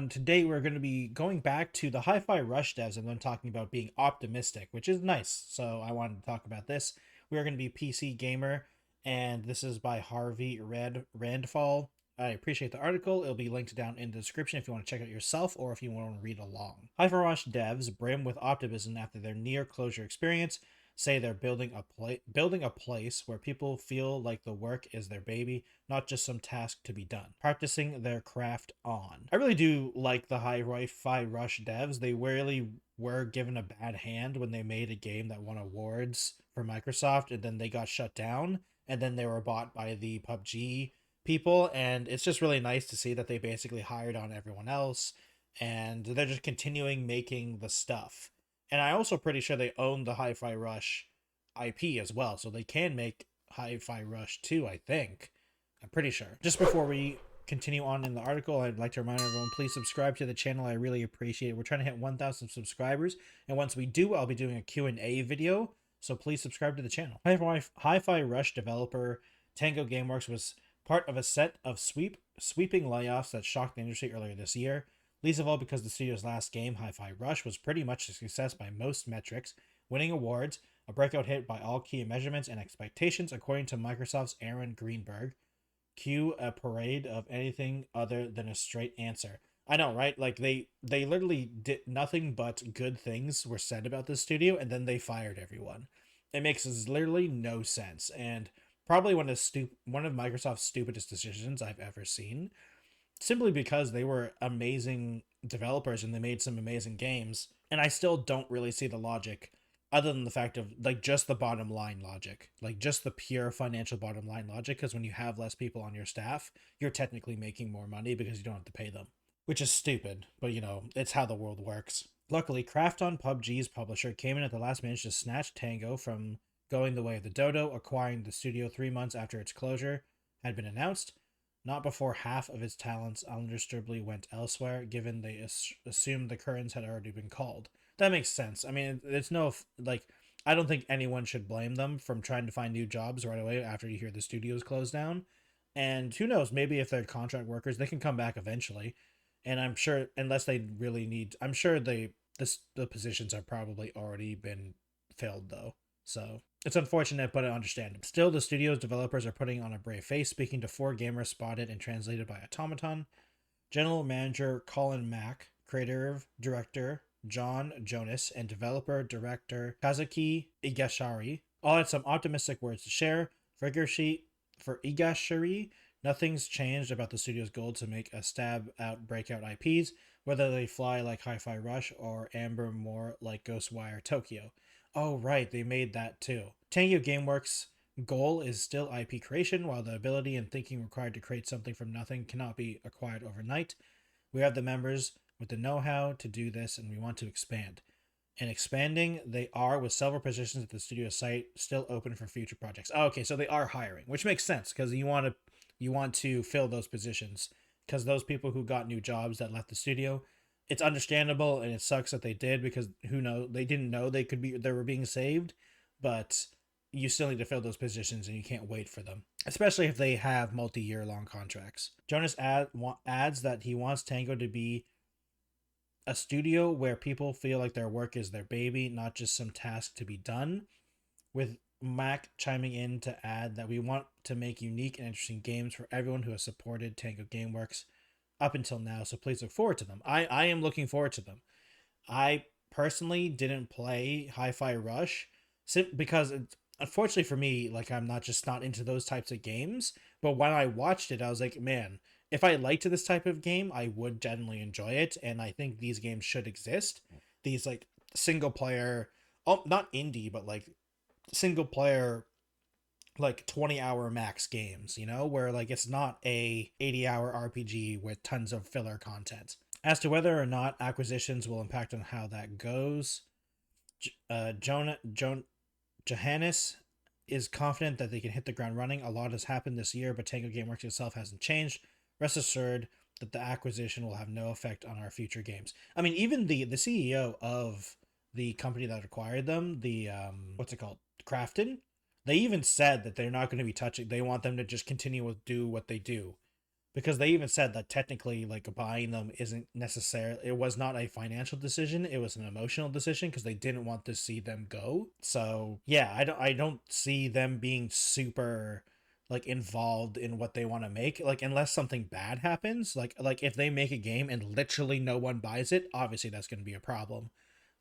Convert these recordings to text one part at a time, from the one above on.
everyone. Today we're going to be going back to the Hi-Fi Rush devs and then talking about being optimistic, which is nice. So I wanted to talk about this. We are going to be PC Gamer, and this is by Harvey Randfall. I appreciate the article. It'll be linked down in the description if you want to check it yourself or if you want to read along. Hi-Fi Rush devs brim with optimism after their near closure experience. Say they're building a place where people feel like the work is their baby, not just some task to be done. Practicing their craft on. I really do like the Hi-Fi Rush devs. They really were given a bad hand when they made a game that won awards for Microsoft, and then they got shut down, and then they were bought by the PUBG people, and it's just really nice to see that they basically hired on everyone else, and they're just continuing making the stuff. And I'm also pretty sure they own the Hi-Fi Rush IP as well, so they can make Hi-Fi Rush 2, I think. I'm pretty sure. Just before we continue on in the article, I'd like to remind everyone, please subscribe to the channel. I really appreciate it. We're trying to hit 1,000 subscribers, and once we do, I'll be doing a Q&A video, so please subscribe to the channel. Hi-Fi Rush developer Tango Gameworks was part of a set of sweeping layoffs that shocked the industry earlier this year. Least of all because the studio's last game, Hi-Fi Rush, was pretty much a success by most metrics, winning awards, a breakout hit by all key measurements and expectations, according to Microsoft's Aaron Greenberg. Cue a parade of anything other than a straight answer. I know, right? Like, they literally did nothing but good things were said about this studio, and then they fired everyone. It makes literally no sense, and probably one of Microsoft's stupidest decisions I've ever seen. Simply because they were amazing developers and they made some amazing games. And I still don't really see the logic other than the fact of like just the bottom line logic, like just the pure financial bottom line logic. Because when you have less people on your staff, you're technically making more money because you don't have to pay them, which is stupid. But you know, it's how the world works. Luckily, Krafton, PUBG's publisher, came in at the last minute to snatch Tango from going the way of the dodo, acquiring the studio 3 months after its closure had been announced. Not before half of its talents undisturbedly went elsewhere, given they assumed the curtains had already been called. That makes sense. I mean, it's no, like, I don't think anyone should blame them from trying to find new jobs right away after you hear the studios close down. And who knows, maybe if they're contract workers, they can come back eventually. And I'm sure, unless they really need, I'm sure the positions have probably already been filled, though. So it's unfortunate, but I understand. Still, the studio's developers are putting on a brave face, speaking to 4Gamers spotted and translated by Automaton. General Manager Colin Mack, creative director John Jonas, and developer director Kazuki Igashari all had some optimistic words to share. For Igashari, nothing's changed about the studio's goal to make a stab at breakout IPs, whether they fly like Hi-Fi Rush or amber more like Ghostwire Tokyo. Oh, right, they made that too. Tango Gameworks' goal is still IP creation, while the ability and thinking required to create something from nothing cannot be acquired overnight. We have the members with the know-how to do this, and we want to expand. And expanding, they are, with several positions at the studio site still open for future projects. Oh, okay, so they are hiring, which makes sense, because you want to fill those positions, because those people who got new jobs that left the studio, it's understandable, and it sucks that they did, because who knows, they didn't know they were being saved, but you still need to fill those positions and you can't wait for them, especially if they have multi-year long contracts. Jonas adds that he wants Tango to be a studio where people feel like their work is their baby, not just some task to be done, with Mac chiming in to add that we want to make unique and interesting games for everyone who has supported Tango Gameworks up until now, so please look forward to them. I am looking forward to them. I personally didn't play Hi-Fi Rush because unfortunately for me, like, I'm not into those types of games, but when I watched it, I was like, man, if I liked this type of game, I would generally enjoy it, and I think these games should exist. These, like, single player, oh, not indie, but, like, single player, like 20-hour max games, you know, where like it's not a 80-hour RPG with tons of filler content. As to whether or not acquisitions will impact on how that goes, Johannes is confident that they can hit the ground running. A lot has happened this year, but Tango Gameworks itself hasn't changed. Rest assured that the acquisition will have no effect on our future games. I mean, even the CEO of the company that acquired them, the what's it called, Krafton, they even said that they're not going to be touching. They want them to just continue with do what they do. because they even said that technically like buying them isn't necessarily, it was not a financial decision, it was an emotional decision because they didn't want to see them go. So yeah, I don't see them being super like involved in what they want to make, like unless something bad happens, like if they make a game and literally no one buys it, obviously that's going to be a problem.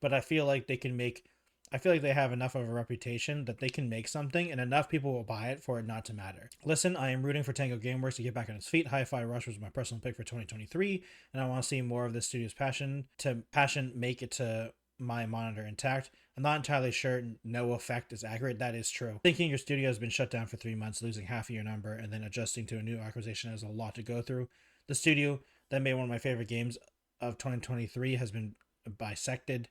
But I feel like they can make, I feel like they have enough of a reputation that they can make something and enough people will buy it for it not to matter. Listen, I am rooting for tangogameworks to get back on its feet. Hi-Fi Rush was my personal pick for 2023, and I want to see more of this studio's passion make it to my monitor intact. I'm not entirely sure no effect is accurate. That is true. Thinking your studio has been shut down for 3 months, losing half of your number, and then adjusting to a new acquisition is a lot to go through. The studio that made one of my favorite games of 2023 has been bisected.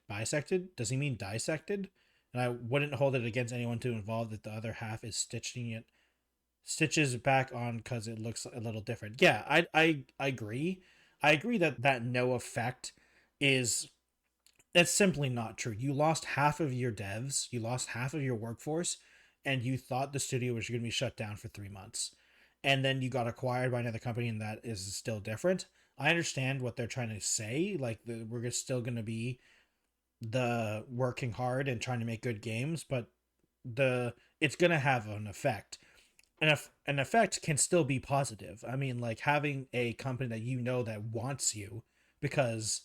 Does he mean dissected? And I wouldn't hold it against anyone too involved if the other half is stitches back on because it looks a little different. Yeah, I agree. I agree that no effect is, that's simply not true. You lost half of your devs, you lost half of your workforce, and you thought the studio was going to be shut down for 3 months. And then you got acquired by another company, and that is still different. I understand what they're trying to say. Like, we're still going to be the working hard and trying to make good games, but it's going to have an effect. And if an effect can still be positive. I mean, like having a company that you know that wants you because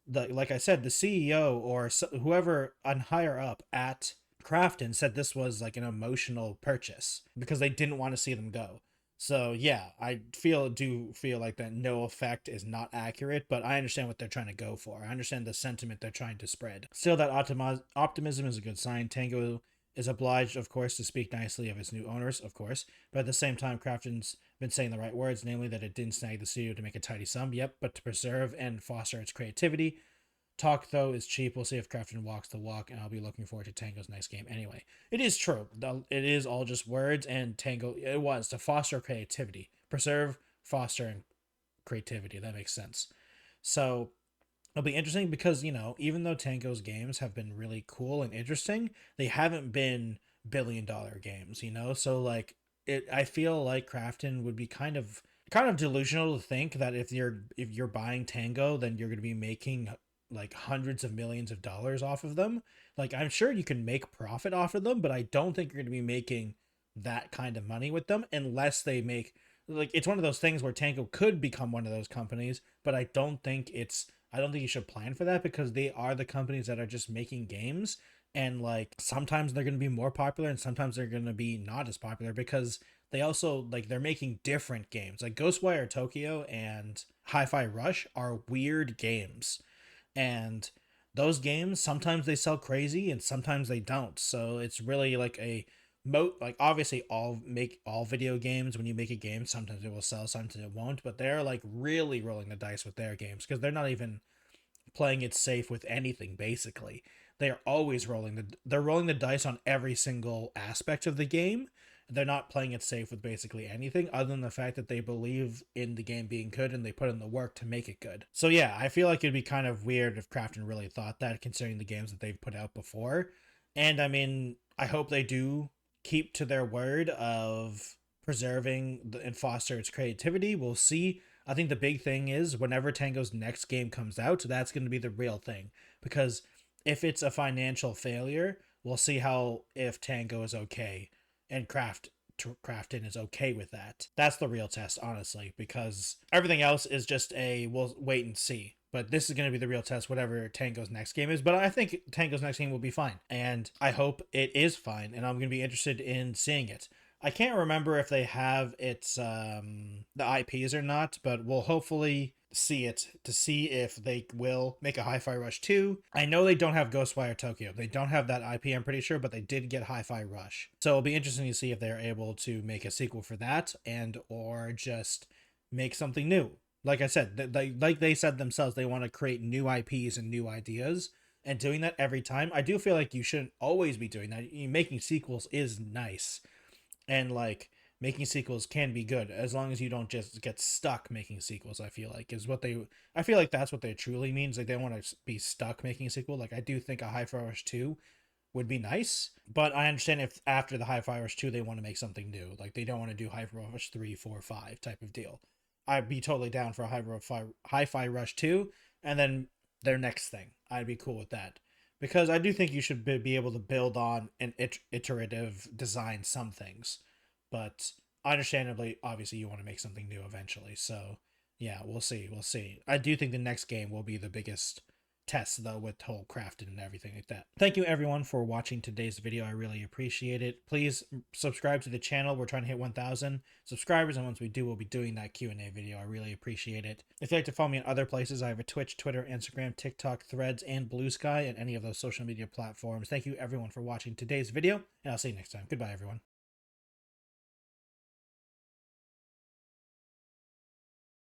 like I said, the CEO or whoever on higher up at Krafton said this was like an emotional purchase because they didn't want to see them go. So yeah, I do feel like that no effect is not accurate, but I understand what they're trying to go for. I understand the sentiment they're trying to spread. Still, that optimism is a good sign. Tango is obliged, of course, to speak nicely of its new owners, of course, but at the same time, Krafton's been saying the right words, namely that it didn't snag the studio to make a tidy sum, yep, but to preserve and foster its creativity. Talk, though, is cheap. We'll see if Krafton walks the walk, and I'll be looking forward to Tango's next game anyway. It is true. It is all just words, and Tango, it was to foster creativity. Preserve, foster, and creativity. That makes sense. So it'll be interesting because, even though Tango's games have been really cool and interesting, they haven't been billion-dollar games, So, like, I feel like Krafton would be kind of delusional to think that if you're buying Tango, then you're going to be making like hundreds of millions of dollars off of them. Like, I'm sure you can make profit off of them, but I don't think you're going to be making that kind of money with them unless they make, like, it's one of those things where Tango could become one of those companies, but I don't think you should plan for that because they are the companies that are just making games, and like sometimes they're going to be more popular and sometimes they're going to be not as popular because they also, like, they're making different games. Like Ghostwire Tokyo and Hi-Fi Rush are weird games, and those games sometimes they sell crazy and sometimes they don't. So it's really like like obviously all video games, when you make a game, sometimes it will sell, sometimes it won't, but they're like really rolling the dice with their games because they're not even playing it safe with anything. Basically, they're always they're rolling the dice on every single aspect of the game. They're not playing it safe with basically anything other than the fact that they believe in the game being good and they put in the work to make it good. So yeah, I feel like it'd be kind of weird if Krafton really thought that, considering the games that they've put out before. And I mean, I hope they do keep to their word of preserving and foster its creativity. We'll see. I think the big thing is whenever Tango's next game comes out, that's going to be the real thing. Because if it's a financial failure, we'll see how if Tango is okay and Krafton is okay with that. That's the real test, honestly, because everything else is just we'll wait and see. But this is going to be the real test, whatever Tango's next game is. But I think Tango's next game will be fine. And I hope it is fine. And I'm going to be interested in seeing it. I can't remember if they have its the IPs or not, but we'll hopefully see it to see if they will make a Hi-Fi Rush 2. I know they don't have Ghostwire Tokyo. They don't have that IP, I'm pretty sure, but they did get Hi-Fi Rush. So it'll be interesting to see if they're able to make a sequel for that and or just make something new. Like I said, like they said themselves, they want to create new IPs and new ideas. And doing that every time, I do feel like you shouldn't always be doing that. Making sequels is nice. And like making sequels can be good as long as you don't just get stuck making sequels. I feel like I feel like that's what they truly means. Like they don't want to be stuck making a sequel. Like I do think a Hi-Fi Rush 2 would be nice, but I understand if after the Hi-Fi Rush 2 they want to make something new. Like they don't want to do Hi-Fi Rush 3, 4, 5 type of deal. I'd be totally down for a Hi-Fi Rush 2, and then their next thing. I'd be cool with that. Because I do think you should be able to build on an iterative design some things. But understandably, obviously, you want to make something new eventually. So, yeah, we'll see. We'll see. I do think the next game will be the biggest test, though, with whole Krafton and everything like that. Thank you, everyone, for watching today's video. I really appreciate it. Please subscribe to the channel. We're trying to hit 1,000 subscribers, and once we do, we'll be doing that Q&A video. I really appreciate it. If you'd like to follow me on other places, I have a Twitch, Twitter, Instagram, TikTok, Threads, and Blue Sky, and any of those social media platforms. Thank you, everyone, for watching today's video, and I'll see you next time. Goodbye, everyone.